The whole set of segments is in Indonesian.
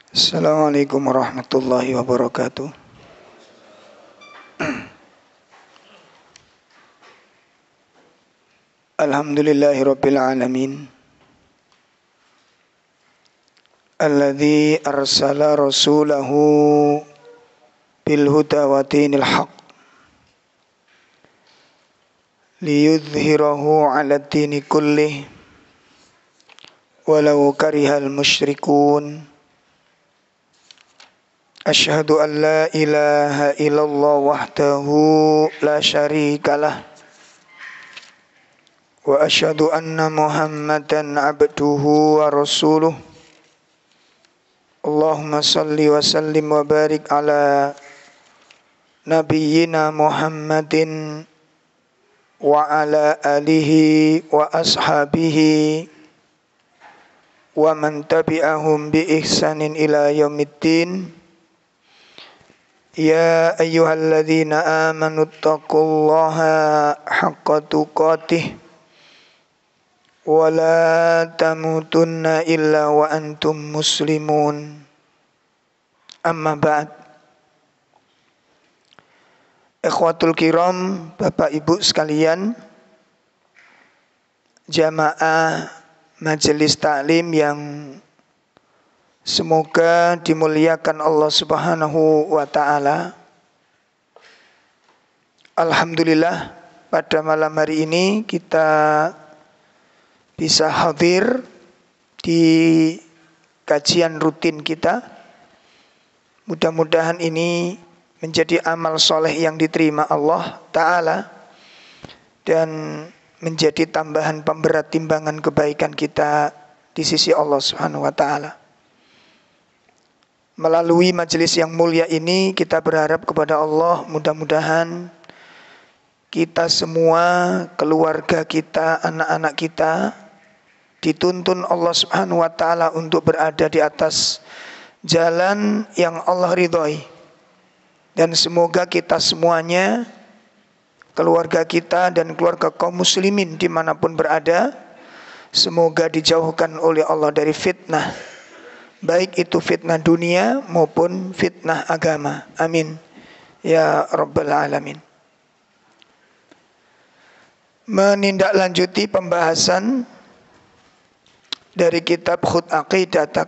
Assalamualaikum warahmatullahi wabarakatuh. Alhamdulillahi rabbil alamin. Alladzi arsala rasulahu bil huda wa dinil haq liyudhhirahu 'ala dini kullih walau karihal musyrikun. Asyhadu an la ilaha illallah wahdahu la syarikalah wa asyhadu anna Muhammadan abduhu wa rasuluh. Allahumma salli wa sallim wa barik ala nabiyyina Muhammadin wa ala alihi wa ashabihi wa man tabi'ahum bi ihsanin ila yaumiddin. Ya ayyuhalladzina amanu taqullaha haqqa tuqatih wa la tamutunna illa wa antum muslimun. Amma ba'd. Ikhwatul kiram, Bapak Ibu sekalian, jamaah majelis taklim yang semoga dimuliakan Allah Subhanahu wa ta'ala. Alhamdulillah, pada malam hari ini kita bisa hadir di kajian rutin kita. Mudah-mudahan ini menjadi amal soleh yang diterima Allah ta'ala dan menjadi tambahan pemberat timbangan kebaikan kita di sisi Allah Subhanahu wa ta'ala. Melalui majelis yang mulia ini kita berharap kepada Allah, mudah-mudahan kita semua, keluarga kita, anak-anak kita dituntun Allah Subhanahu wa ta'ala untuk berada di atas jalan yang Allah ridhoi. Dan semoga kita semuanya, keluarga kita dan keluarga kaum muslimin dimanapun berada, semoga dijauhkan oleh Allah dari fitnah, baik itu fitnah dunia maupun fitnah agama. Amin ya rabbal alamin. Menindaklanjuti pembahasan dari kitab Khut Aqidatak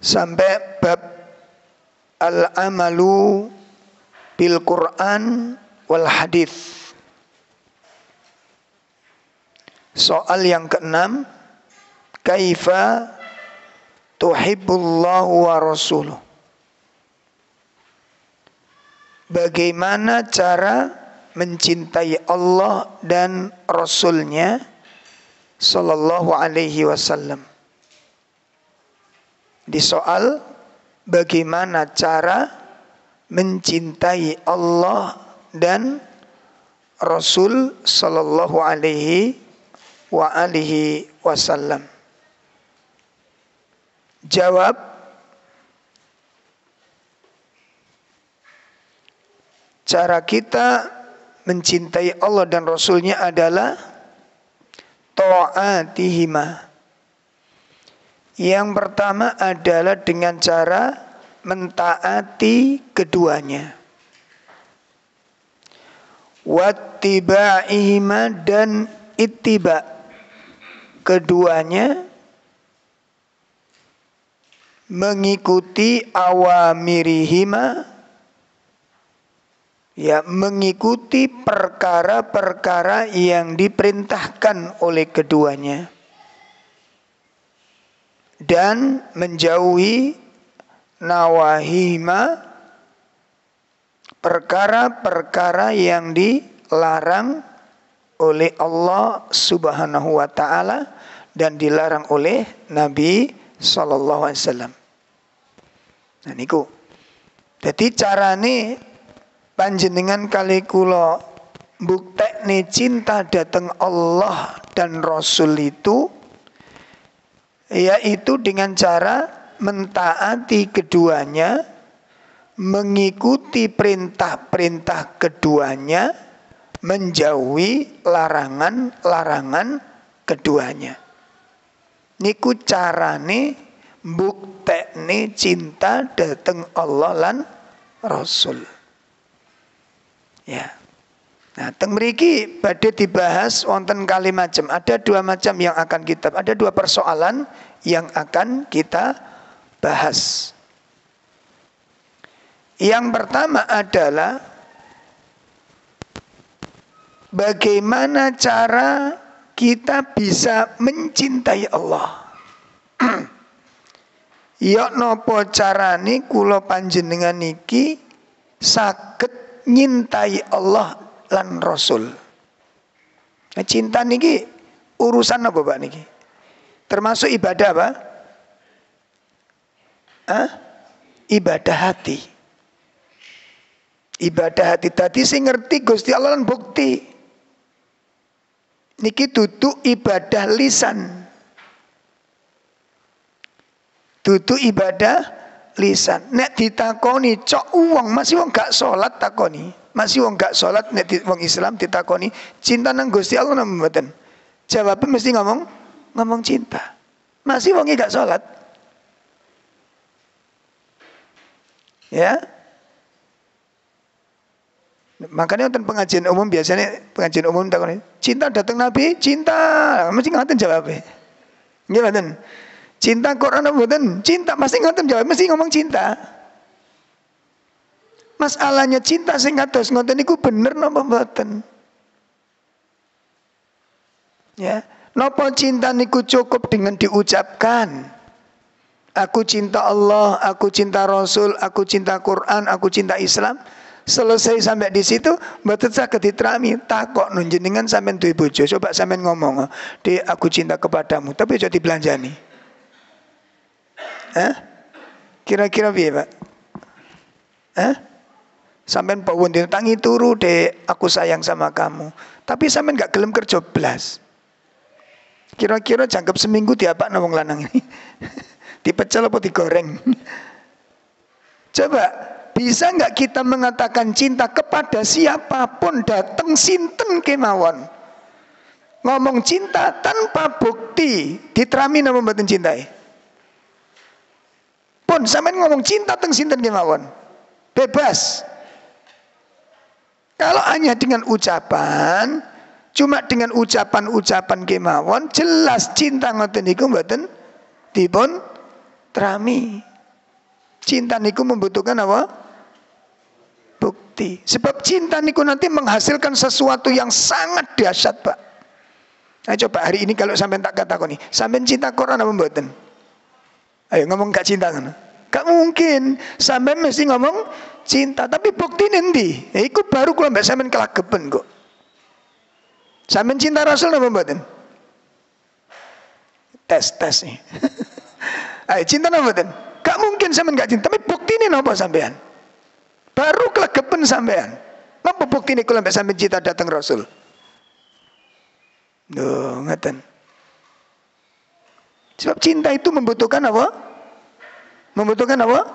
sampai bab al-amalu bil Quran wal hadith. Soal yang keenam, kaifa tuhibbullahu wa rasuluh. Bagaimana cara mencintai Allah dan Rasulnya sallallahu alaihi wasallam. Di soal bagaimana cara mencintai Allah dan Rasul sallallahu alaihi wa alihi wasallam. Jawab, cara kita mencintai Allah dan Rasulnya adalah ta'atihima. Yang pertama adalah dengan cara mentaati keduanya. Wattiba'ihima, dan ittiba, keduanya mengikuti awamirihima, ya, mengikuti perkara-perkara yang diperintahkan oleh keduanya dan menjauhi nawahihima, perkara-perkara yang dilarang oleh Allah Subhanahu wa ta'ala dan dilarang oleh Nabi sallallahu alaihi wasallam. Nah niku. Jadi carane panjenengan kali kula mbuktekne cinta dateng Allah dan Rasul itu yaitu dengan cara mentaati keduanya, mengikuti perintah-perintah keduanya, menjauhi larangan-larangan keduanya. Niku carane mbuktekne cinta dateng Allah lan Rasul. Ya. Nah, teng mriki badhe dibahas wonten kali macam. Ada dua macam yang akan kita, ada dua persoalan yang akan kita bahas. Yang pertama adalah bagaimana cara kita bisa mencintai Allah. Ya napa carane kula panjenengan niki saged nyintai Allah lan Rasul. Nah, cinta niki urusan apa Pak niki? Termasuk ibadah apa? Ibadah hati. Ibadah hati tadi sing ngerti Gusti Allah lan bukti. Niki dudu ibadah lisan. Dudu ibadah lisan. Nek ditakoni cok uang masih wong gak salat takoni. Masih wong gak salat nek wong Islam ditakoni cinta nang Gusti Allah napa mboten? Jawabnya mesti ngomong cinta. Masih wong gak salat. Ya. Makanya wonten pengajian umum biasanya pengajian umum takoni, cinta datang Nabi, cinta. Mesti ngoten jawabnya. Nggih mboten? Cinta Quran apa mboten? Cinta pasti ngoten jawab, mesti ngomong cinta. Masalahnya cinta sing kados ngoten niku bener napa mboten? Ya, napa cinta niku cukup dengan diucapkan? Aku cinta Allah, aku cinta Rasul, aku cinta Quran, aku cinta Islam. Selesai sampai di situ, mboten saged diterami. Takok njenengan sampean duwe bojo, coba sampean ngomong, "Dek, aku cinta kepadamu," tapi aja dibelanjani. Kira-kira piye, Pak? Sampean pawon tangi turu, "Dek, aku sayang sama kamu." Tapi sampean gak gelem kerja blas. Kira-kira jangkep seminggu diapakno wong lanang ini? Dipecel apa digoreng? Coba, bisa nggak kita mengatakan cinta kepada siapapun datang sinten kemawon? Ngomong cinta tanpa bukti, diterami nama mboten cintai. Pun sampean ngomong cinta teng sinten kemawon. Bebas. Kalau hanya dengan ucapan, cuma dengan ucapan-ucapan kemawon, jelas cinta ngoten niku mboten dipun terami. Cinta niku membutuhkan apa? Bukti. Sebab cinta niku nanti menghasilkan sesuatu yang sangat dahsyat, Pak. Nah, coba hari ini kalau sampean tak katakoni, sampean cinta Quran apa mboten? Ayo ngomong gak cinta kan? Gak mungkin. Sampean mesti ngomong cinta, tapi bukti nanti. Ya, iku baru kalau mbak sampean kelageben kok. Sampean cinta Rasul apa mboten? Tes nih. Ayo cinta apa mboten? Gak mungkin sampean gak cinta, tapi bukti ini napa sampean? Baru kelageben sampean. Napa bukti ini kalau mbak sampean cinta datang Rasul? Duh, ngeten. Sebab cinta itu membutuhkan apa? Membutuhkan apa?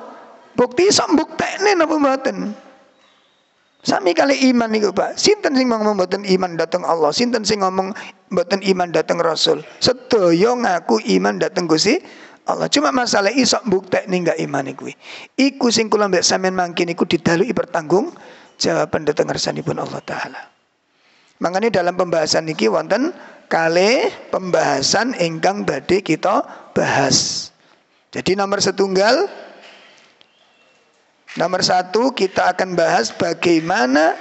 Bukti sok mbuktekne napa mboten? Sami kali iman niku, Pak. Sinten sing ngomong mboten iman dateng Allah, sinten sing ngomong mboten iman dateng Rasul. Sedaya ngaku iman dateng Gusti Allah. Cuma masalah isok mbuktekne enggak iman kuwi. Iku sing kula mbek sampean mangkin iku didaluki pertanggung jawaban dateng ngarsanipun Allah taala. Makanya dalam pembahasan niki wonten kalih pembahasan ingkang badhe kita bahas. Jadi nomor satu kita akan bahas bagaimana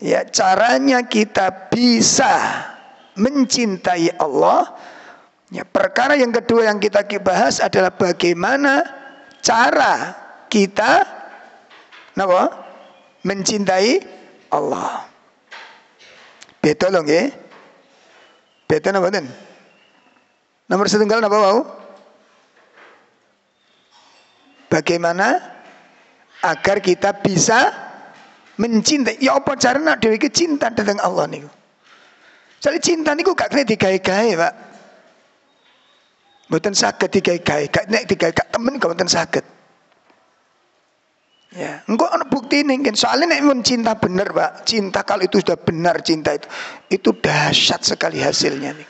ya caranya kita bisa mencintai Allah. Ya, perkara yang kedua yang kita bahas adalah bagaimana cara kita mencintai Allah. Beda loh nggih. Beda napa mboten? Nomor setunggal napa wau? Bagaimana agar kita bisa mencintai? Ya apa caranya dhewe iki cinta datang Allah niku? Soale cinta niku gak kena digawe-gawe, Pak. Mboten saged digawe-gawe, gak nek digawe gak temen gak mboten saged. Ya, engko ana buktine kan. Soalnya nek mun cinta bener, Pak. Cinta kalau itu sudah benar cinta itu dahsyat sekali hasilnya nih.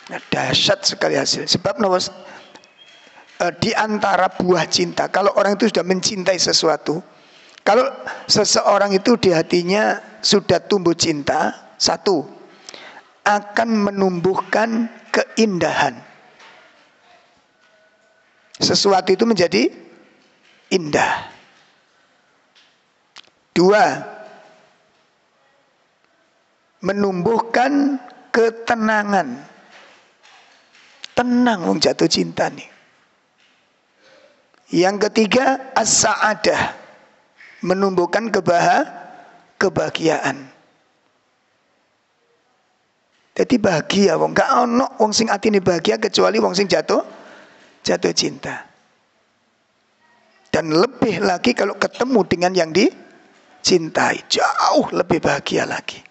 Nah, dahsyat sekali hasil. Sebab di antara buah cinta, kalau orang itu sudah mencintai sesuatu, kalau seseorang itu di hatinya sudah tumbuh cinta, satu, akan menumbuhkan keindahan. Sesuatu itu menjadi indah. Dua, menumbuhkan ketenangan. Tenang wong jatuh cinta nih. Yang ketiga, as-sa'adah, menumbuhkan kebahagiaan. Jadi bahagia wong, gak ono wong sing atine bahagia kecuali wong sing jatuh cinta. Dan lebih lagi kalau ketemu dengan yang dicintai, jauh lebih bahagia lagi.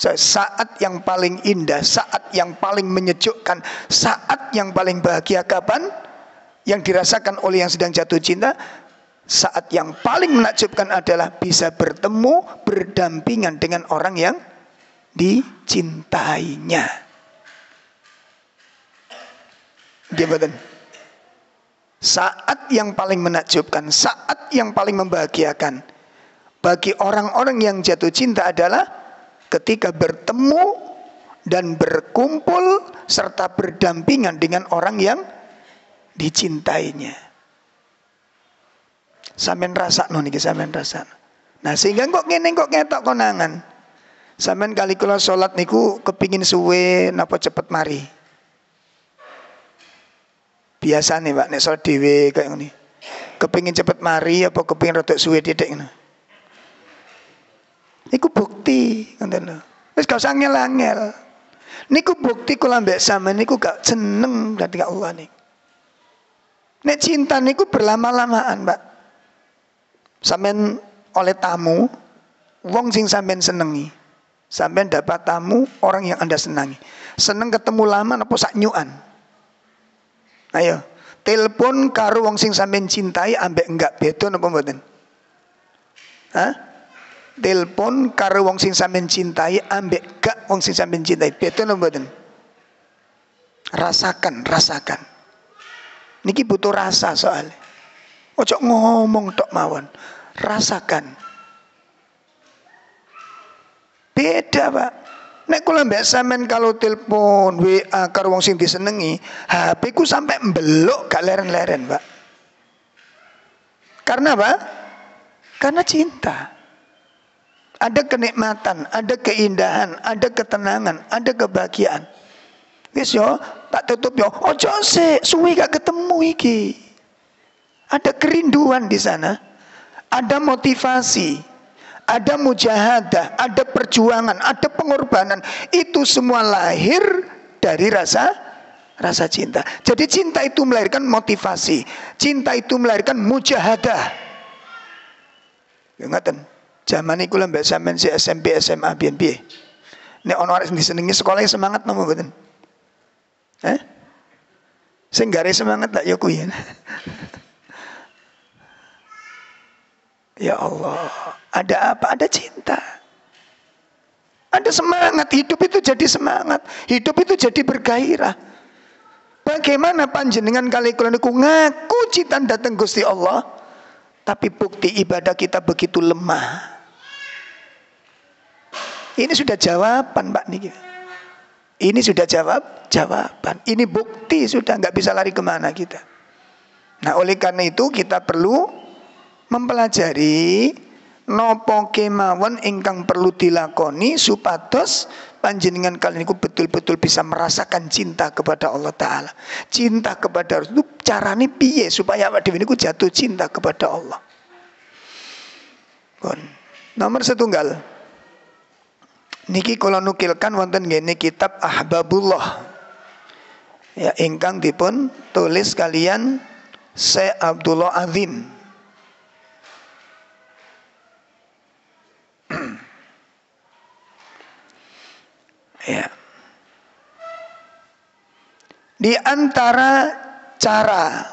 Saat yang paling indah, saat yang paling menyejukkan, saat yang paling bahagia kapan? Yang dirasakan oleh yang sedang jatuh cinta, saat yang paling menakjubkan adalah bisa bertemu, berdampingan dengan orang yang dicintainya. Gimana? Saat yang paling menakjubkan, saat yang paling membahagiakan bagi orang-orang yang jatuh cinta adalah ketika bertemu dan berkumpul serta berdampingan dengan orang yang dicintainya. Sampeyan rasakno niki, sampeyan rasakno. Nah, sehingga kok ngene kok ketok konangan. Sampeyan kali kula salat niku kepingin suwe napa cepet mari. Biasane Pak nek salat dhewe kayak ngene. Kepingin cepet mari apa kepingin rada suwe titik ngono. Niku bukti, ngoten lho. Wis gak usah angel-angel. Niku bukti kula mbek sampean niku gak seneng dadi Allah niku. Nek cinta niku berlama-lamaan, Pak. Sampean oleh tamu wong sing sampean senengi. Sampean dapat tamu orang yang Anda senangi. Seneng ketemu lama napa sak nyukan. Ayo, telepon karo wong sing sampean cintai ambek enggak beda napa mboten? Hah? Telepon karo wong sing sampean cintai ambek gak wong sing sampean cintai beda napa mboten? Rasakan. Niki butuh rasa soalnya. Ojo ngomong tok mawon. Rasakan. Beda, Pak. Nek kula mbek sampean kalau telepon WA karo wong sing disenengi, HP ku sampai mbelok gak leren-leren, Pak. Karena apa? Karena cinta. Ada kenikmatan, ada keindahan, ada ketenangan, ada kebahagiaan. Wis yo, tak tutup yo. Ojo sik, suwi gak ketemu iki. Ada kerinduan di sana. Ada motivasi, ada mujahadah, ada perjuangan, ada pengorbanan. Itu semua lahir dari rasa cinta. Jadi cinta itu melahirkan motivasi. Cinta itu melahirkan mujahadah. Ngeten. Zaman iku lho mbek sampean si SMP SMA biyen piye? Nek ana arek sing disenengi sekolah semangat napa mboten? Sing gare semangat tak ya kuwi. Ya Allah, ada apa? Ada cinta. Ada semangat, hidup itu jadi semangat. Hidup itu jadi bergairah. Bagaimana panjenengan kali kula niku ngaku cinta dateng Gusti Allah, tapi bukti ibadah kita begitu lemah. Ini sudah jawaban, Pak niki. Ini sudah jawaban. Ini bukti sudah, nggak bisa lari kemana kita. Nah, oleh karena itu kita perlu mempelajari nopo kemawon ingkang perlu dilakoni supados panjenengan kalian niku betul-betul bisa merasakan cinta kepada Allah Ta'ala. Cinta kepada Rasul. Carane piye supaya awak dhewe niku jatuh cinta kepada Allah. Nomor setunggal. Niki kula nukilkan wonten ngene kitab Ahbabullah. Ya ingkang dipun tulis kalian Syekh Abdullah Azim. Ya. Di antara cara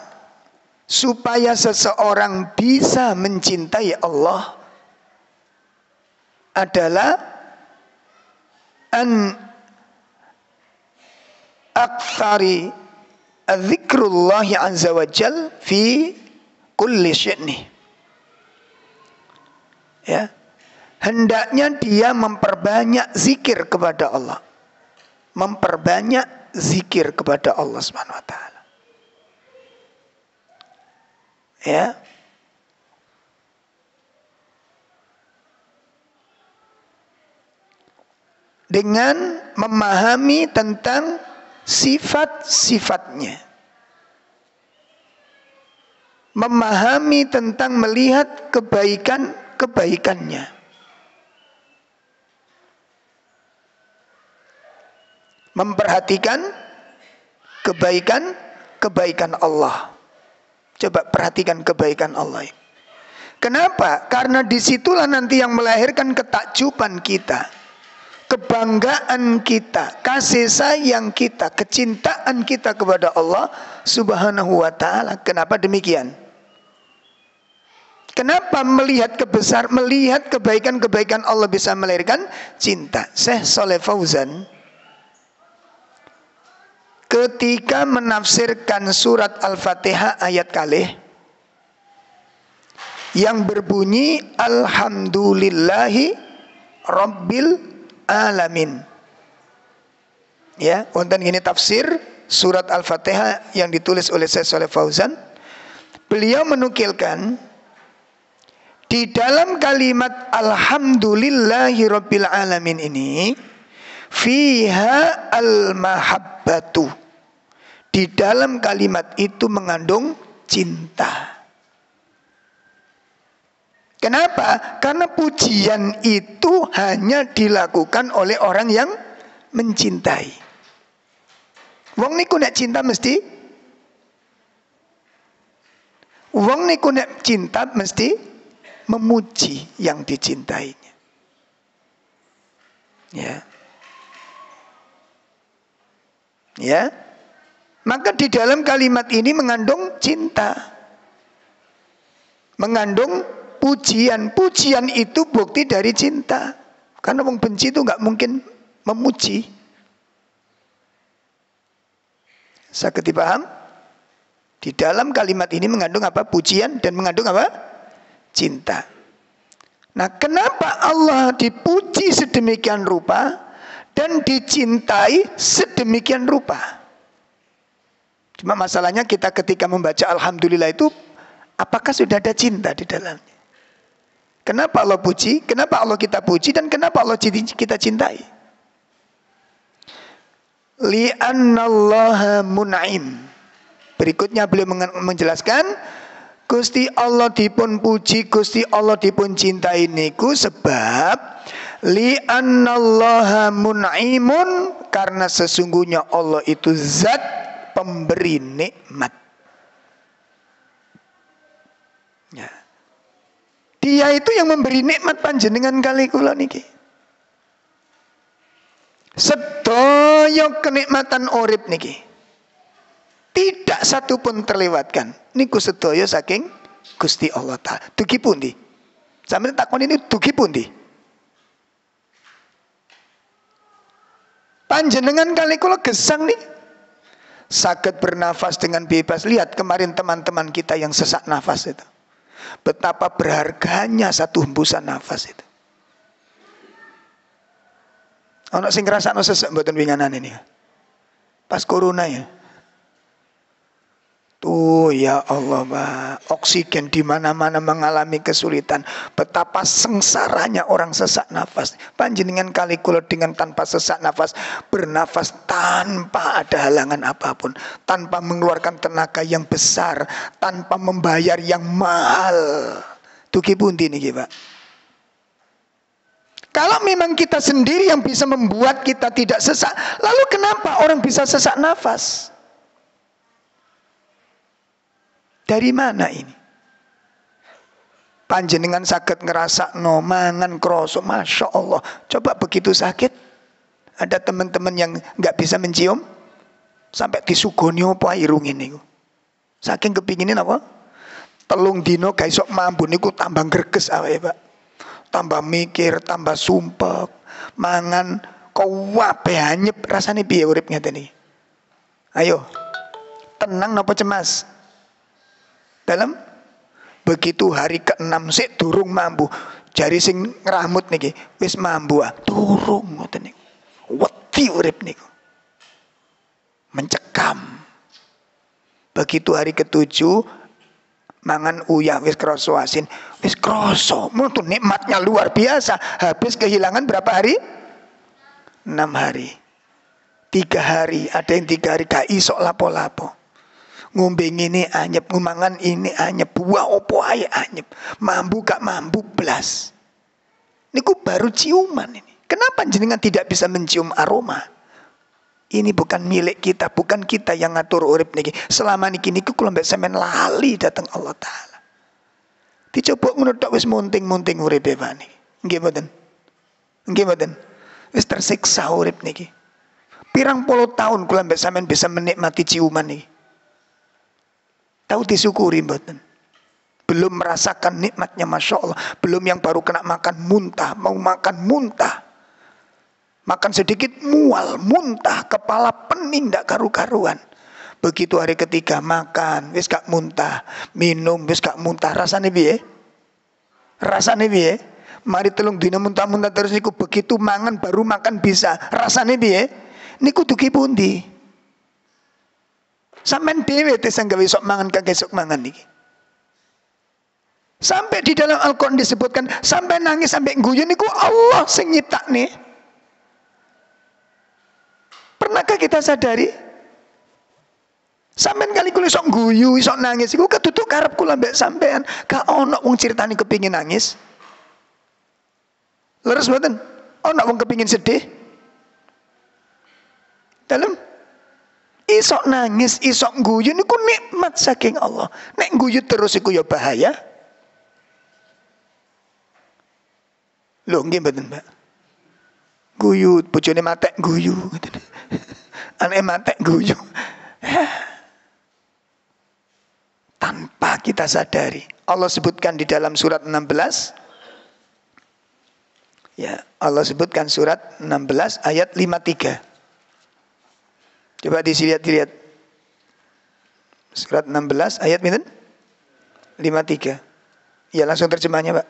supaya seseorang bisa mencintai Allah adalah an aktsari dzikrullahi azza wa jal fi kulli sya'ni. Ya. Hendaknya dia memperbanyak zikir kepada Allah. Memperbanyak zikir kepada Allah Subhanahu wa taala. Ya. Dengan memahami tentang sifat-sifatnya. Memahami tentang melihat kebaikan-kebaikannya. Memperhatikan kebaikan Allah. Coba perhatikan kebaikan Allah. Kenapa? Karena disitulah nanti yang melahirkan ketakjuban kita, kebanggaan kita, kasih sayang kita, kecintaan kita kepada Allah Subhanahu wa taala. Kenapa demikian? Kenapa melihat kebaikan-kebaikan Allah bisa melahirkan cinta? Syekh Shalih Fauzan ketika menafsirkan surat Al-Fatihah ayat kalih yang berbunyi Alhamdulillahi Rabbil Alamin. Ya, wonten ini tafsir surat Al-Fatihah yang ditulis oleh Syekh Shalih Fauzan. Beliau menukilkan di dalam kalimat Alhamdulillahi Rabbil Alamin ini fiha al-mahabbatu. Di dalam kalimat itu mengandung cinta. Kenapa? Karena pujian itu hanya dilakukan oleh orang yang mencintai. Wong niku nek cinta mesti memuji yang dicintainya. Ya. Ya. Maka di dalam kalimat ini mengandung cinta. Mengandung pujian. Pujian itu bukti dari cinta. Karena wong benci itu nggak mungkin memuji. Saged dipaham? Di dalam kalimat ini mengandung apa? Pujian dan mengandung apa? Cinta. Nah, kenapa Allah dipuji sedemikian rupa dan dicintai sedemikian rupa? Cuma masalahnya kita ketika membaca Alhamdulillah itu, apakah sudah ada cinta di dalamnya? Kenapa Allah puji? Kenapa Allah kita puji? Dan kenapa Allah kita cintai? Li'annallaha mun'im. Berikutnya beliau menjelaskan, Gusti Allah dipun puji, Gusti Allah dipun cintai niku sebab li'annallaha mun'imun, karena sesungguhnya Allah itu zat pemberi nikmat. Ya. Dia itu yang memberi nikmat panjenengan kali kula niki. Sedaya kenikmatan urip niki tidak satu pun terlewatkan. Niku sedaya saking Gusti Allah Ta'ala. Dugi pundi? Sampeyan takon ini dugi pundi? Panjenengan kali kula gesang nih saged bernafas dengan bebas. Lihat kemarin teman-teman kita yang sesak nafas itu. Betapa berharganya satu hembusan nafas itu. Ana sing ngrasakno sesek mboten winganan ini. Pas corona ya. Tuh ya Allah, Pak. Oksigen di mana-mana mengalami kesulitan. Betapa sengsaranya orang sesak nafas. Panjenengan kali kula dengan tanpa sesak nafas, bernafas tanpa ada halangan apapun, tanpa mengeluarkan tenaga yang besar, tanpa membayar yang mahal. Dugi pundi niki, Pak? Kalau memang kita sendiri yang bisa membuat kita tidak sesak, lalu kenapa orang bisa sesak nafas? Dari mana ini? Panjenengan sakit ngerasa no mangan kroso, masya Allah. Coba begitu sakit, ada teman-teman yang nggak bisa mencium, sampai disugoni apa irung ini. Saking kepinginin apa? Telung dino gak iso mampu niku tambah greges awake, Pak. Tambah mikir, tambah sumpek, mangan kau wape hanyep rasane piye urip ngeten iki. Ayo, tenang napa cemas? Dalam begitu hari ke-6 sik durung mambu. Jari sing ngramut niki, wis mambu durung ngoten niku. Wedi urip niku. Mencekam. Begitu hari ke-7 mangan uyah wis krasa asin, wis krasa. Mutu nikmatnya luar biasa. Habis kehilangan berapa hari? 6 hari. 3 hari, ada yang 3 hari gak iso lapo-lapo. Ngombe ini anyep, ngumangan ini anyep, buah opo ae anyep. Mambu gak mambu blas. Niku baru ciuman ini. Kenapa jenengan tidak bisa mencium aroma? Ini bukan milik kita, bukan kita yang ngatur urip niki. Selama niki niku kula mbek sampean lali datang Allah taala. Dicoba ngono tok wis munting-munting uripe Pak niki. Nggih mboten? Nggih mboten? Wis tersiksa urip niki. Pirang puluh tahun kula mbek sampean bisa menikmati ciuman niki. Tahu disyukuri mboten? Belum merasakan nikmatnya Masya Allah. Belum yang baru kena makan muntah, mau makan muntah. Makan sedikit mual, muntah, kepala pening ndak karu-karuan. Begitu hari ketiga makan, wis gak muntah, minum wis gak muntah. Rasane piye? Rasane piye? Mari telung dina muntah-muntah terus niku begitu mangan baru makan bisa. Rasane piye? Niku dugi pundi? Sampeyan dhewe tesang gawe sok mangan kagak sok mangan niki. Sampai di dalam Al-Qur'an disebutkan sampai nangis sampai guyu niku Allah sing nyiptakne. Pernahkah kita sadari? Sampeyan kali kula sok guyu, sok nangis iku ketutuk karep kula mbek sampean. Gak ono wong critani kepingin nangis. Leres mboten? Ono wong kepingin sedih? Dalam isok nangis, isok guyu niku nikmat saking Allah. Nek guyu terus iku ya bahaya. Lho nggih mboten, Mbak? Guyu, bojone matek guyu. Anake matek guyu. Tanpa kita sadari. Allah sebutkan di dalam surat 16. Ya, Allah sebutkan surat 16 ayat 53. Coba dilihat. Surat 16 ayat minten 53. Ya, langsung terjemahnya, Pak.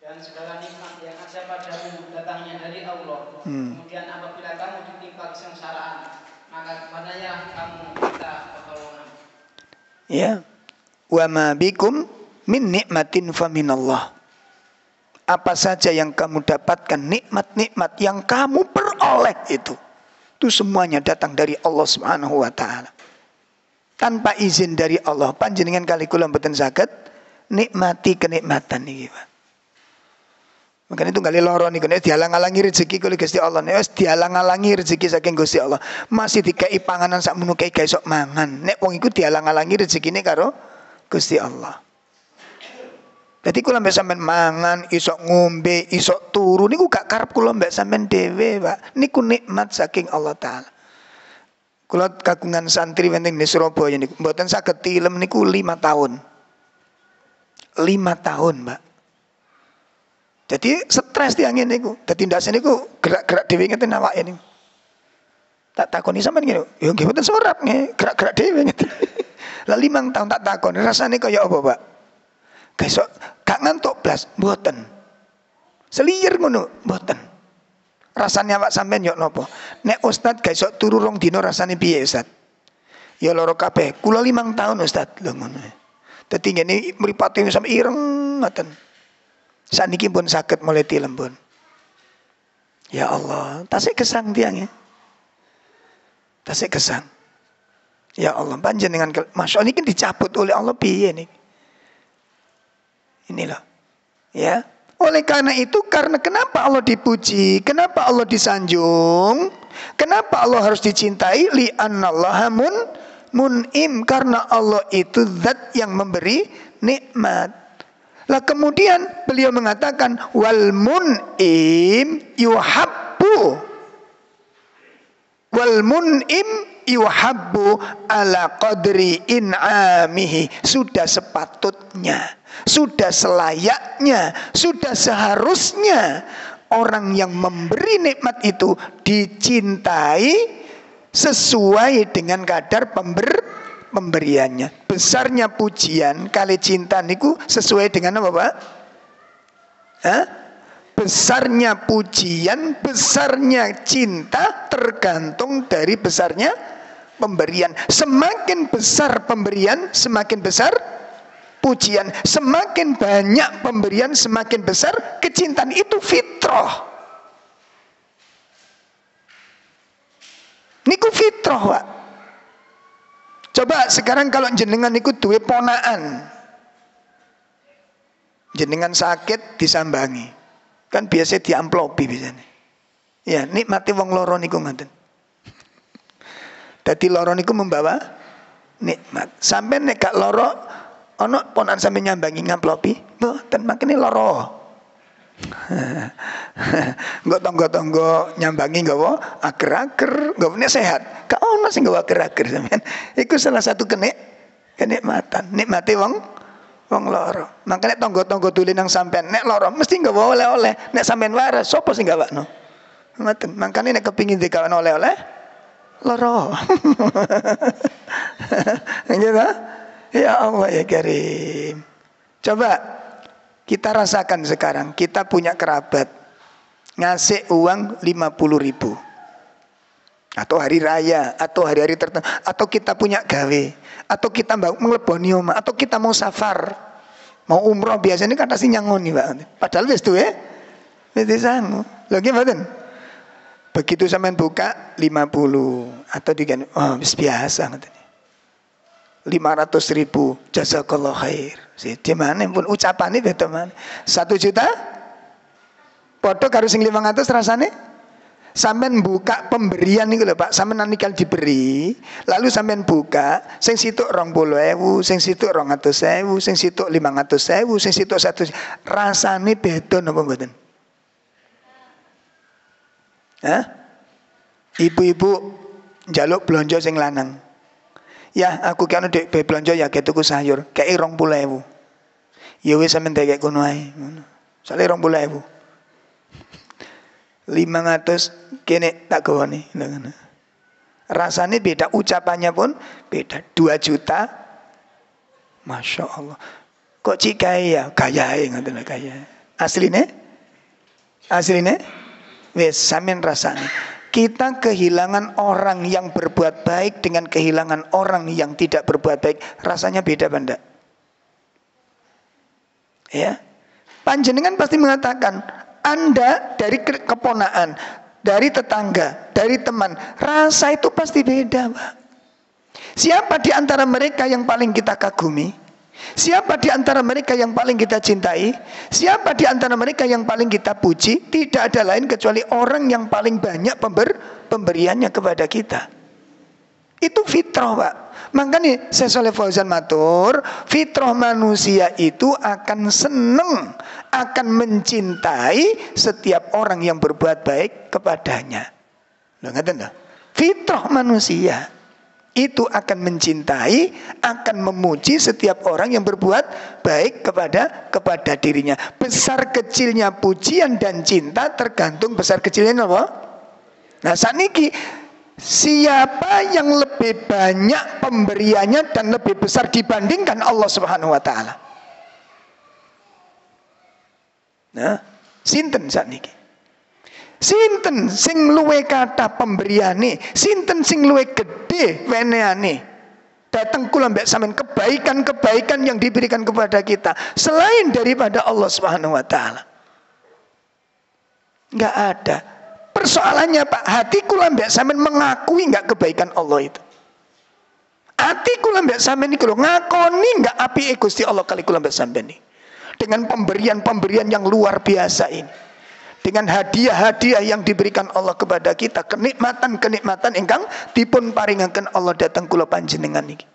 Dan segala nikmat yang ada padamu datangnya dari Allah. Kemudian apabila kamu ditimpa kesengsaraan, maka kepadanya kamu minta pertolongan. Ya. Wa ma bikum min nikmatin fa minallah. Apa saja yang kamu dapatkan, nikmat-nikmat yang kamu peroleh itu semuanya datang dari Allah Subhanahu wa taala. Tanpa izin dari Allah, panjenengan kali kula mboten saged nikmati kenikmatan niki, Pak. Makanya itu kali loro niku nek dialang-alangi rezeki kali Gusti Allah. Nek wis dialang-alangi rezeki saking Gusti Allah, masih dikai panganan sakmono kae gak iso mangan. Nek wong iku dialang-alangi rezekine karo Gusti Allah. Jadi kula mbek sampean mangan, iso ngombe, iso turu niku gak karep kula mbek sampean dhewe, Pak. Niku nikmat saking Allah taala. Kula kagungan santri wonten di Surabaya niku mboten saged tilem niku 5 tahun. 5 tahun, Mbak. Jadi stres tiang niku. Dadi ndase niku gerak-gerak dhewe ngeten awake niku. Tak takoni sampean ngene, ya nggih mboten sorap nggih, gerak-gerak dhewe ngeten. Lah 5 tahun tak takon, rasane kaya apa, Pak? Gak ngantuk blas, mboten. Seliyer ngono, mboten. Rasane awak sampean yo napa? Nek Ustaz gak iso turu rong dina rasane piye, Ustaz? Ya loro kabeh. Kula 5 tahun, Ustaz. Lho ngono. Dadi ngene mripate sampe ireng ngoten. Saniki pun saged mulai tilem pun. Ya Allah, tasik gesang tiang ya. Tasik gesang. Ya Allah, panjenengan Masya Allah ini dicabut oleh Allah piye nih. Inilah. Ya. Oleh karena itu, karena kenapa Allah dipuji, kenapa Allah disanjung, kenapa Allah harus dicintai? Li'annallaha mun'im, karena Allah itu zat yang memberi nikmat. Lah kemudian beliau mengatakan wal mun'im yuhabbu ala qadri in'amihi. Sudah sepatutnya, sudah selayaknya, sudah seharusnya orang yang memberi nikmat itu dicintai sesuai dengan kadar pemberiannya. Besarnya pujian kali cinta niku sesuai dengan apa, Pak? Hah? Besarnya pujian, besarnya cinta tergantung dari besarnya pemberian. Semakin besar pemberian, semakin besar pujian. Semakin banyak pemberian, semakin besar kecintaan. Itu fitrah. Niku fitrah, Pak. Coba sekarang kalau jenengan niku duwe ponaan, jenengan sakit disambangi, kan biasa diamplopi biasanya. Ya, nikmati wong loro niku ngoten. Dadi loro niku membawa nikmat. Sampai nek gak loro ana ponan sampe nyambangi ngamplopi, mboten makene loro. Enggak tonggo-tonggo nyambangi nggawa ager-ager, nggawane sehat. Gak ono sing nggawa ager-ager sampean. Iku salah satu kenikmatan. Nikmati wong loro. Makanya tonggo-tonggo dolen nang sampean nek loro mesti nggawa oleh-oleh. Nek sampean waras sapa sing gawakno? Ngoten. Makanya nek kepingin digawakno oleh-oleh loro. Gitu. Ya Allah ya Karim. Coba kita rasakan sekarang, kita punya kerabat ngasih uang 50.000 atau hari raya atau hari-hari tertentu, atau kita punya gawe, atau kita mau ngeleboni omah, atau kita mau safar, mau umroh, biasanya kan pasti nyangoni, Pak. Padahal wis duwe wis disanggup. Lho nggih mboten? Begitu sampean buka 50 atau digan, oh wis biasa ngoten. 500.000 jazakallah khair. Di mana pun ucapannya beda mana. 1 juta podo karo sing 500 rasane. Sampean buka pemberian niku lho Pak, sampean nanikal diberi, lalu sampean buka sing situk 20.000, sing situk 200.000, sing situk 500.000, sing situk 100. Rasane beda napa mboten? Hah? Ibu-ibu njaluk blonjo sing lanang. Ya, aku kan dek belanja ya kayak tuku sayur, kayak 20.000. Ya wis sampean dek kono ae, ngono. Sale 20.000. 500 kene tak gawone, ngono. Rasane beda, ucapannya pun beda. 2 juta. Masya Allah. Kok cikai ya? Gayae ngoten gaya. Asline? Wis sampean rasane. Kita kehilangan orang yang berbuat baik dengan kehilangan orang yang tidak berbuat baik, rasanya beda benda. Ya, panjenengan pasti mengatakan, Anda dari keponaan, dari tetangga, dari teman, rasa itu pasti beda, Pak. Siapa di antara mereka yang paling kita kagumi? Siapa di antara mereka yang paling kita cintai? Siapa di antara mereka yang paling kita puji? Tidak ada lain kecuali orang yang paling banyak pemberiannya kepada kita. Itu fitrah, Pak. Makanya Syekh Shalih Fauzan matur, fitrah manusia itu akan senang, akan mencintai setiap orang yang berbuat baik kepadanya. Loh, ngaten lho. Fitrah manusia itu akan mencintai, akan memuji setiap orang yang berbuat baik kepada dirinya. Besar kecilnya pujian dan cinta tergantung besar kecilnya apa? Nah, saniki siapa yang lebih banyak pemberiannya dan lebih besar dibandingkan Allah Subhanahu wa taala? Nah, sinten saniki? Sinten sing luwe kata pemberiane, sinten sing luwe gede weneane. Datang kula mbek sampean kebaikan-kebaikan yang diberikan kepada kita selain daripada Allah Subhanahu wa taala. Enggak ada. Persoalannya Pak, hati kula mbek sampean mengakui enggak kebaikan Allah itu. Hati kula mbek sampean iki lho ngakoni enggak apike Gusti Allah kali kula mbek sampean iki. Dengan pemberian-pemberian yang luar biasa ini. Dengan hadiah-hadiah yang diberikan Allah kepada kita, kenikmatan-kenikmatan ingkang dipun paringaken Allah datang kula panjenengan niki.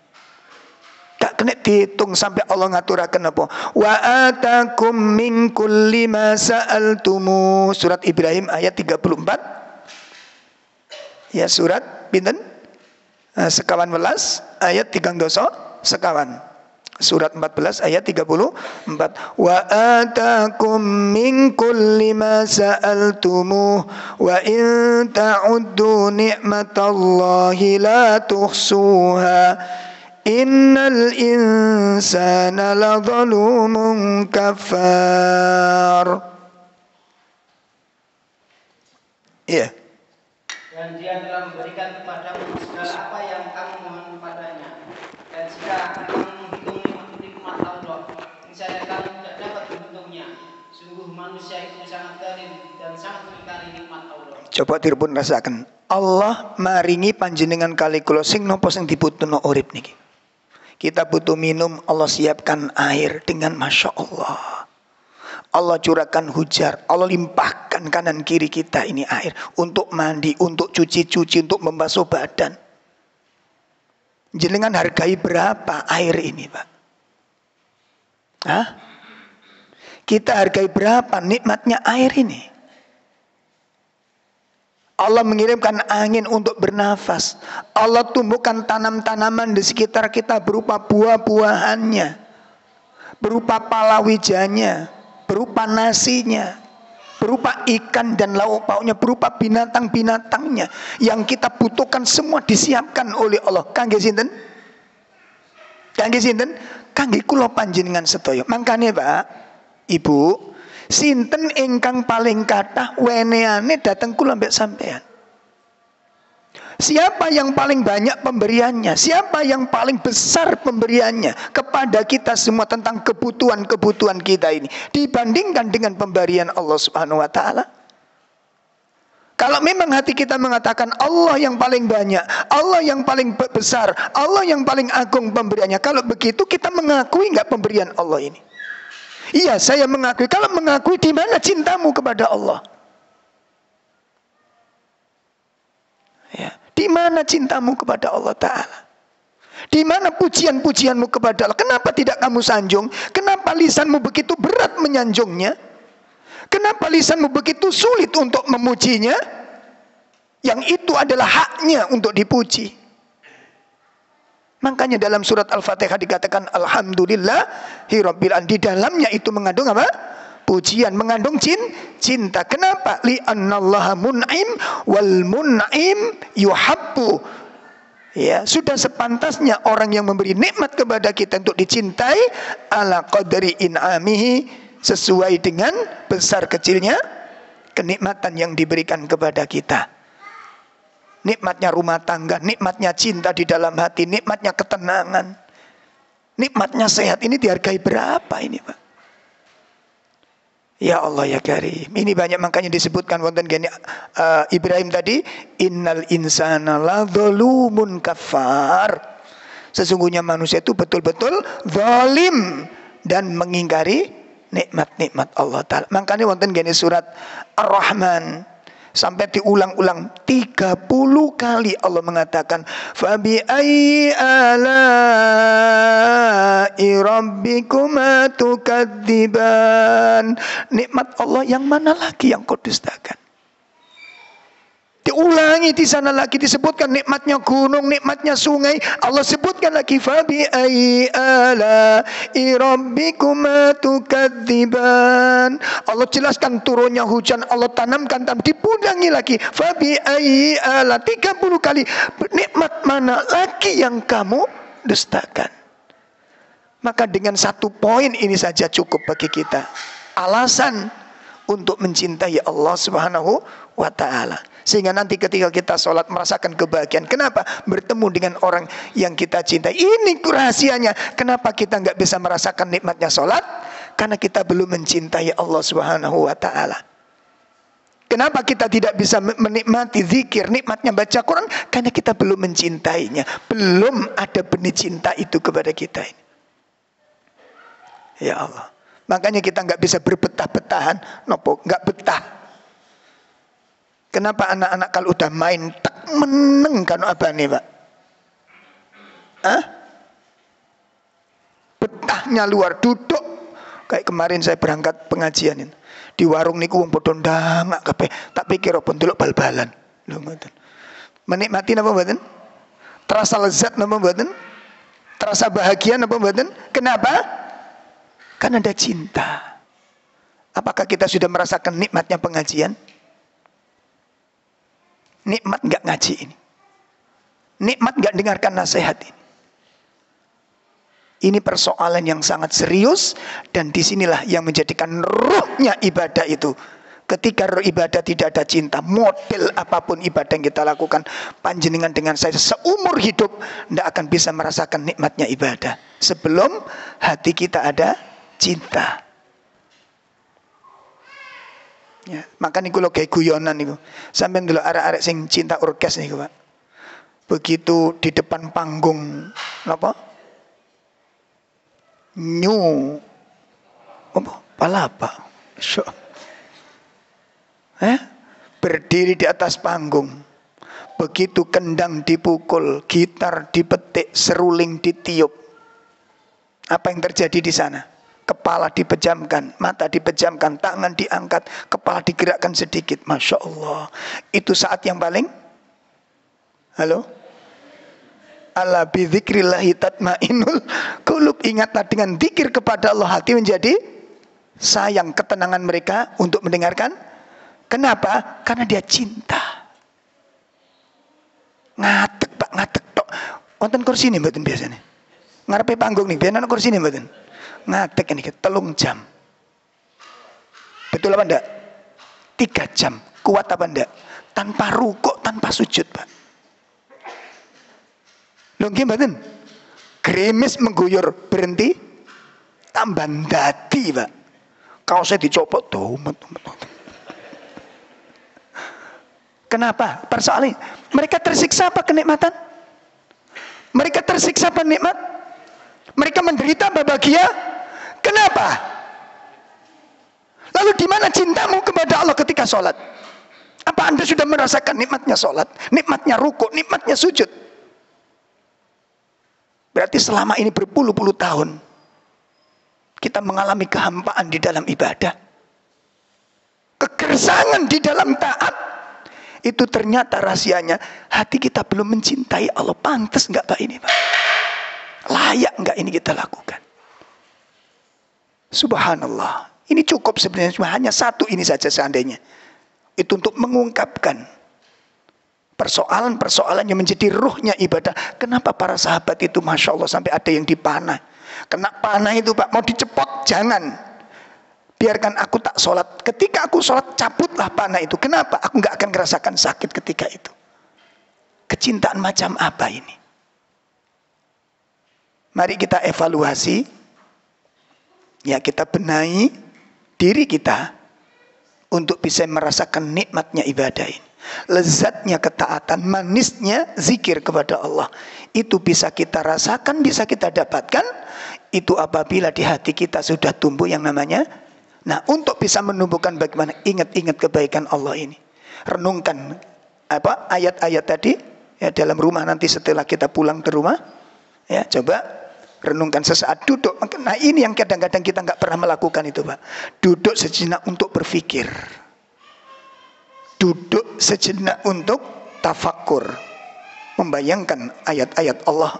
Gak kena dihitung sampai Allah ngaturaken apa? Wa atakum min kulli ma sa'altumu. Surat Ibrahim ayat 34. Ya, surat pinten? Sekawan welas ayat 3 sekawan. Surat 14 ayat 34. Wa atakum min kulli ma sa'altumuh wa in ta'uddu ni'matallahi la tuhsuha innal insana ladzalumun kafar. Iya. Dan Dia telah memberikan kepadamu segala apa yang kamu mohon padanya. Dan jika kamu menghitung nikmat Allah, niscaya kamu tidak dapat menghitungnya. Sungguh manusia itu sangat zalim dan sangat mengingkari nikmat Allah. Coba dirpun rasakan. Allah maringi panjenengan kali kula sing napa sing dibutuhno urip niki. Kita butuh minum, Allah siapkan air dengan Masya Allah. Allah curahkan hujan, Allah limpahkan kanan kiri kita ini air untuk mandi, untuk cuci-cuci, untuk membasuh badan. Jenengan hargai berapa air ini, Pak? Hah? Kita hargai berapa nikmatnya air ini? Allah mengirimkan angin untuk bernafas. Allah tumbuhkan tanam-tanaman di sekitar kita berupa buah-buahannya, berupa palawijanya, berupa nasinya, berupa ikan dan lauk pauknya, berupa binatang-binatangnya. Yang kita butuhkan semua disiapkan oleh Allah. Kangge sinten? Kangge sinten? Kangge kula panjenengan sedaya. Mangkane Pak, Ibu, sinten ingkang paling kathah weneane dateng kula mbek sampean? Siapa yang paling banyak pemberiannya? Siapa yang paling besar pemberiannya kepada kita semua tentang kebutuhan-kebutuhan kita ini dibandingkan dengan pemberian Allah Subhanahu wa taala? Kalau memang hati kita mengatakan Allah yang paling banyak, Allah yang paling besar, Allah yang paling agung pemberiannya, kalau begitu kita mengakui enggak pemberian Allah ini? Iya, saya mengakui. Kalau mengakui, di mana cintamu kepada Allah? Ya, di mana cintamu kepada Allah Ta'ala? Di mana pujian-pujianmu kepada Allah? Kenapa tidak kamu sanjung? Kenapa lisanmu begitu berat menyanjungnya? Kenapa lisanmu begitu sulit untuk memujinya? Yang itu adalah haknya untuk dipuji. Makanya dalam surat Al-Fatihah dikatakan Alhamdulillahirabbil alamin. Di dalamnya itu mengandung apa? Pujian, mengandung cinta. Kenapa? Li'annallaha mun'im wal mun'im yuhabbu. Ya, sudah sepantasnya orang yang memberi nikmat kepada kita untuk dicintai ala qadri in'amihi, sesuai dengan besar kecilnya kenikmatan yang diberikan kepada kita. Nikmatnya rumah tangga, nikmatnya cinta di dalam hati, nikmatnya ketenangan, nikmatnya sehat, ini dihargai berapa ini Pak? Ya Allah ya Karim. Ini banyak makanya disebutkan wonten gini Ibrahim tadi, innal insana ladzalumun kafar. Sesungguhnya manusia itu betul-betul zalim dan mengingkari nikmat-nikmat Allah Ta'ala. Makanya wonten gini surat Ar-Rahman, sampai diulang-ulang 30 kali Allah mengatakan fabi ayyi ala'i rabbikuma tukadziban. Nikmat Allah yang mana lagi yang kau dustakan? Diulangi di sana lagi, disebutkan nikmatnya gunung, nikmatnya sungai. Allah sebutkan lagi fabi ayyi ala'i rabbikuma tukadziban. Allah jelaskan turunnya hujan, Allah tanamkan dipulangi lagi fabi ayyi ala 30 kali. Nikmat mana lagi yang kamu dustakan? Maka dengan satu poin ini saja cukup bagi kita alasan untuk mencintai Allah Subhanahu wa ta'ala. Sehingga nanti ketika kita sholat merasakan kebahagiaan. Kenapa? Bertemu dengan orang yang kita cintai. Ini rahasianya. Kenapa kita nggak bisa merasakan nikmatnya sholat? Karena kita belum mencintai Allah Subhanahu wa ta'ala. Kenapa kita tidak bisa menikmati zikir, nikmatnya baca Quran? Karena kita belum mencintainya. Belum ada benih cinta itu kepada kita ini. Ya Allah. Makanya kita nggak bisa berbetah-betahan, nopo nggak betah. Kenapa anak-anak kalau udah main tak meneng kan apa nih Pak? Hah? Betahnya luar, duduk. Kayak kemarin saya berangkat pengajian ini. Di warung niku wong padha ndangak kabeh, tak pikir apa ndelok bal-balan. Lho ngoten. Menikmati napa mboten? Terasa lezat napa mboten? Terasa bahagia apa mboten? Kenapa? Karena ada cinta. Apakah kita sudah merasakan nikmatnya pengajian? Nikmat enggak ngaji ini? Nikmat enggak dengarkan nasihat ini? Ini persoalan yang sangat serius, dan disinilah yang menjadikan ruhnya ibadah itu. Ketika roh ibadah tidak ada cinta, model apapun ibadah yang kita lakukan, panjenengan dengan saya seumur hidup tidak akan bisa merasakan nikmatnya ibadah sebelum hati kita ada cinta. Ya, makanya kalau kayak guyonan itu, sampai dulu arek-arek sing cinta orkes nih, Pak. Begitu di depan panggung, apa? Palapa. Berdiri di atas panggung. Begitu kendang dipukul, gitar dipetik, seruling ditiup. Apa yang terjadi di sana? Kepala dipejamkan, mata dipejamkan, tangan diangkat, kepala digerakkan sedikit. Masya Allah. Itu saat yang paling, halo? Ala bidzikrillahi tatmainnul qulub. Ingatlah dengan zikir kepada Allah, hati menjadi sayang. Ketenangan mereka untuk mendengarkan. Kenapa? Karena dia cinta. Ngatek Pak, ngatek tok. Wonten kursi ini mboten biasanya. Ngarepe panggung nih, biasanya kursi ini mboten. Ngatek ini 3 jam. Betul apa enggak? 3 jam. Kuat apa enggak? Tanpa rukuk, tanpa sujud, Pak. Lho nggih mboten? Gerimis mengguyur, berhenti, tambah ndadi, Pak. Kaosnya dicopot tuh. Kenapa? Persoalannya, mereka tersiksa apa kenikmatan? Mereka tersiksa apa nikmat? Mereka menderita apa bahagia? Kenapa? Lalu di mana cintamu kepada Allah ketika sholat? Apa Anda sudah merasakan nikmatnya sholat? Nikmatnya rukuk, nikmatnya sujud? Berarti selama ini berpuluh-puluh tahun kita mengalami kehampaan di dalam ibadah, kegersangan di dalam taat. Itu ternyata rahasianya hati kita belum mencintai Allah. Pantas enggak Pak ini, Pak? Layak enggak ini kita lakukan? Subhanallah. Ini cukup sebenarnya, cuma hanya satu ini saja seandainya. Itu untuk mengungkapkan persoalan-persoalan yang menjadi ruhnya ibadah. Kenapa para sahabat itu Masya Allah sampai ada yang dipanah. Kena panah itu Pak, mau dicepot, jangan. Biarkan aku tak sholat. Ketika aku sholat, cabutlah panah itu. Kenapa? Aku nggak akan merasakan sakit ketika itu. Kecintaan macam apa ini? Mari kita evaluasi. Ya, kita benahi diri kita untuk bisa merasakan nikmatnya ibadah ini. Lezatnya ketaatan, manisnya zikir kepada Allah. Itu bisa kita rasakan, bisa kita dapatkan. Itu apabila di hati kita sudah tumbuh yang namanya. Nah, untuk bisa menumbuhkan bagaimana, ingat-ingat kebaikan Allah ini. Renungkan apa ayat-ayat tadi ya dalam rumah nanti setelah kita pulang ke rumah. Ya, coba renungkan sesaat, duduk. Nah, ini yang kadang-kadang kita nggak pernah melakukan itu, Pak. Duduk sejenak untuk berpikir. Duduk sejenak untuk tafakkur. Membayangkan ayat-ayat Allah.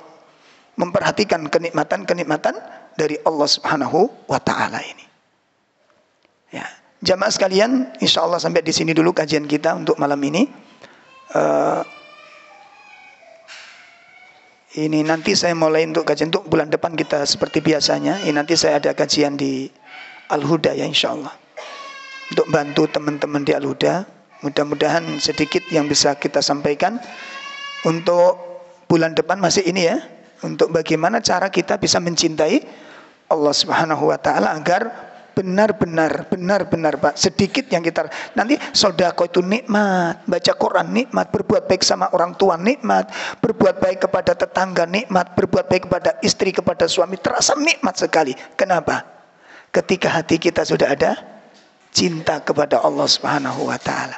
Memperhatikan kenikmatan-kenikmatan dari Allah Subhanahu wa Ta'ala ini. Ya, jamaah sekalian, insya Allah sampai di sini dulu kajian kita untuk malam ini. Ini nanti saya mulai untuk kajian untuk bulan depan kita seperti biasanya. Ini nanti saya ada kajian di Al-Huda ya insya Allah. Untuk bantu teman-teman di Al-Huda. Mudah-mudahan sedikit yang bisa kita sampaikan. Untuk bulan depan masih ini ya. Untuk bagaimana cara kita bisa mencintai Allah Subhanahu wa Ta'ala agar benar-benar Pak, sedikit yang kita nanti sedekah itu nikmat, baca Quran nikmat, berbuat baik sama orang tua nikmat, berbuat baik kepada tetangga nikmat, berbuat baik kepada istri, kepada suami, terasa nikmat sekali. Kenapa? Ketika hati kita sudah ada cinta kepada Allah Subhanahu wa Ta'ala.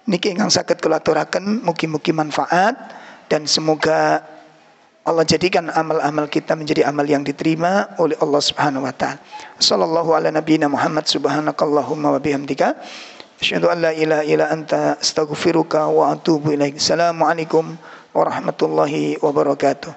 Niki ingkang saged kula aturaken, mugi-mugi manfaat dan semoga Allah jadikan amal-amal kita menjadi amal yang diterima oleh Allah Subhanahu wa Ta'ala. Sallallahu ala nabiyina Muhammad subhanakallahumma wa bihamdika asyhadu an la ilaha illa anta astaghfiruka wa atubu ilaik. Assalamualaikum warahmatullahi wabarakatuh.